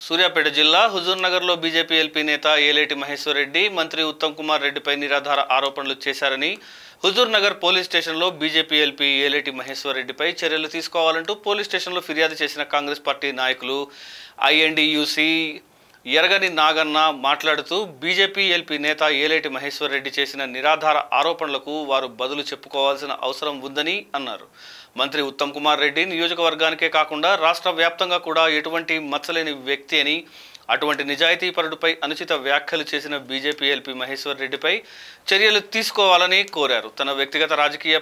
సూర్యాపేట జిల్లా హుజూర్నగర్లో BJP LP నేత ఏలేటి మహేశ్వర్ రెడ్డి మంత్రి ఉత్తమ్ కుమార్ రెడ్డిపై నిరాధార ఆరోపణలు చేశారని హుజూర్నగర్ పోలీస్ స్టేషన్లో బీజేపీ ఎల్పీ ఏలేటి మహేశ్వర్ రెడ్డిపై చర్యలు తీసుకోవాలంటూ పోలీస్ స్టేషన్లో ఫిర్యాదు చేసిన కాంగ్రెస్ పార్టీ నాయకులు ఐఎన్డీయూసీ ఎరగని నాగన్న మాట్లాడుతూ బీజేపీ ఎల్పీ నేత ఏలేటి మహేశ్వర్ రెడ్డి చేసిన నిరాధార ఆరోపణలకు వారు బదులు చెప్పుకోవాల్సిన అవసరం ఉందని అన్నారు. మంత్రి ఉత్తమ్ కుమార్ రెడ్డి నియోజకవర్గానికే కాకుండా రాష్ట్ర వ్యాప్తంగా కూడా ఎటువంటి మచ్చలేని వ్యక్తి అని, అటువంటి నిజాయితీపరుడిపై అనుచిత వ్యాఖ్యలు చేసిన బీజేపీ ఎల్పీ మహేశ్వర్ రెడ్డిపై చర్యలు తీసుకోవాలని కోరారు. తన వ్యక్తిగత రాజకీయ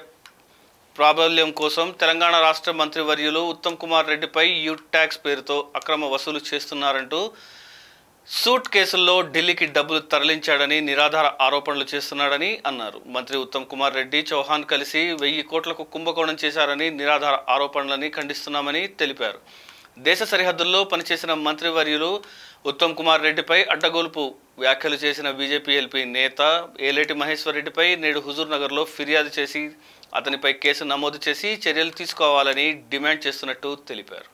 ప్రాబల్యం కోసం తెలంగాణ రాష్ట్ర మంత్రివర్యులు ఉత్తమ్ కుమార్ రెడ్డిపై యూ ట్యాక్స్ పేరుతో అక్రమ వసూలు చేస్తున్నారంటూ సూట్ కేసుల్లో ఢిల్లీకి డబ్బులు తరలించాడని నిరాధార ఆరోపణలు చేస్తున్నాడని అన్నారు. మంత్రి ఉత్తమ్ కుమార్ రెడ్డి చౌహాన్ కలిసి 1000 కోట్లకు కుంభకోణం చేశారని నిరాధార ఆరోపణలని ఖండిస్తున్నామని తెలిపారు. దేశ సరిహద్దుల్లో పనిచేసిన మంత్రివర్యులు ఉత్తమ్ కుమార్ రెడ్డిపై అడ్డగోలుపు వ్యాఖ్యలు చేసిన బీజేపీ ఎల్పీ నేత ఏలేటి మహేశ్వర్ రెడ్డిపై నేడు హుజూర్నగర్లో ఫిర్యాదు చేసి అతనిపై కేసు నమోదు చేసి చర్యలు తీసుకోవాలని డిమాండ్ చేస్తున్నట్టు తెలిపారు.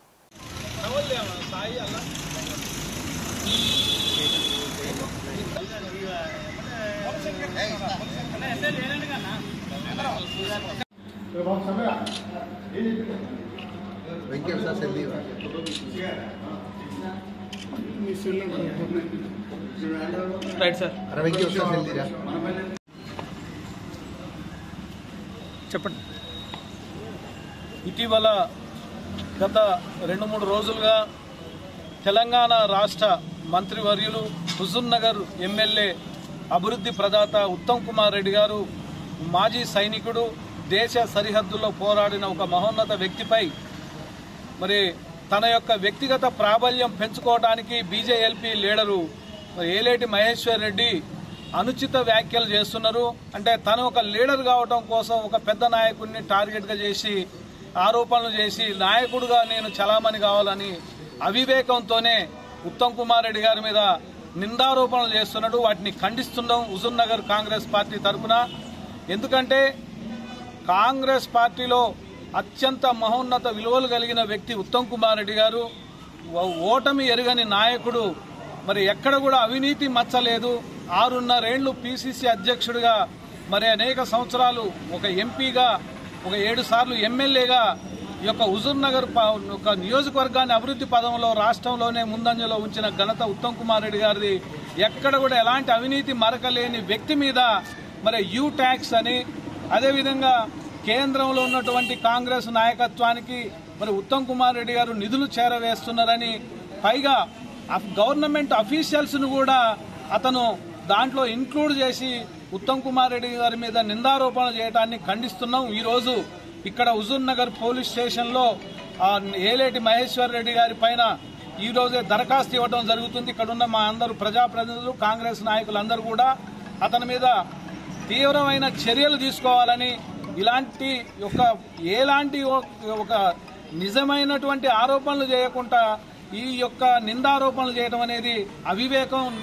చెప్పండి. ఇటీవల గత 2-3 రోజులుగా తెలంగాణ రాష్ట్ర మంత్రివర్యులు హుజూర్నగర్ ఎమ్మెల్యే అభివృద్ధి ప్రదాత ఉత్తమ్ కుమార్ రెడ్డి గారు మాజీ సైనికుడు, దేశ సరిహద్దుల్లో పోరాడిన ఒక మహోన్నత వ్యక్తిపై మరి తన యొక్క వ్యక్తిగత ప్రాబల్యం పెంచుకోవడానికి బీజేఎల్పీ లీడరు ఏలేటి మహేశ్వర్ రెడ్డి అనుచిత వ్యాఖ్యలు చేస్తున్నారు. అంటే తను ఒక లీడర్ కావడం కోసం ఒక పెద్ద నాయకుడిని టార్గెట్గా చేసి ఆరోపణలు చేసి నాయకుడిగా నేను చలామణి కావాలని అవివేకంతోనే ఉత్తమ్ కుమార్ రెడ్డి గారి మీద నిందారోపణలు చేస్తున్నాడు. వాటిని ఖండిస్తున్నాం హుజూర్నగర్ కాంగ్రెస్ పార్టీ తరఫున. ఎందుకంటే కాంగ్రెస్ పార్టీలో అత్యంత మహోన్నత విలువలు కలిగిన వ్యక్తి ఉత్తమ్ కుమార్ రెడ్డి గారు, ఓటమి ఎరుగని నాయకుడు. మరి ఎక్కడ కూడా అవినీతి మచ్చలేదు. 6.5 ఏళ్లు పీసీసీ అధ్యక్షుడిగా, మరి అనేక సంవత్సరాలు ఒక ఎంపీగా, ఒక 7 సార్లు ఎమ్మెల్యేగా ఈ యొక్క హుజూర్నగర్ ఒక నియోజకవర్గాన్ని అభివృద్ధి పదంలో రాష్ట్రంలోనే ముందంజలో ఉంచిన ఘనత ఉత్తమ్ కుమార్ రెడ్డి గారిది. ఎక్కడ కూడా ఎలాంటి అవినీతి మరకలేని వ్యక్తి మీద మరి యూ ట్యాక్స్ అని, అదేవిధంగా కేంద్రంలో ఉన్నటువంటి కాంగ్రెస్ నాయకత్వానికి మరి ఉత్తమ్ కుమార్ రెడ్డి గారు నిధులు చేరవేస్తున్నారని, పైగా గవర్నమెంట్ అఫీషియల్స్ ను కూడా అతను దాంట్లో ఇంక్లూడ్ చేసి ఉత్తమ్ కుమార్ రెడ్డి గారి మీద నిందారోపణలు చేయడాన్ని ఖండిస్తున్నాం. ఈరోజు ఇక్కడ హుజూర్నగర్ పోలీస్ స్టేషన్లో ఏలేటి మహేశ్వర్ రెడ్డి గారి పైన ఈ రోజే దరఖాస్తు ఇవ్వడం జరుగుతుంది. ఇక్కడ ఉన్న మా అందరూ ప్రజాప్రతినిధులు, కాంగ్రెస్ నాయకులందరూ కూడా అతని మీద తీవ్రమైన చర్యలు తీసుకోవాలని, ఇలాంటి ఎలాంటి ఒక నిజమైనటువంటి ఆరోపణలు చేయకుండా ఈ యొక్క నిందారోపణలు చేయడం అనేది అవివేకం.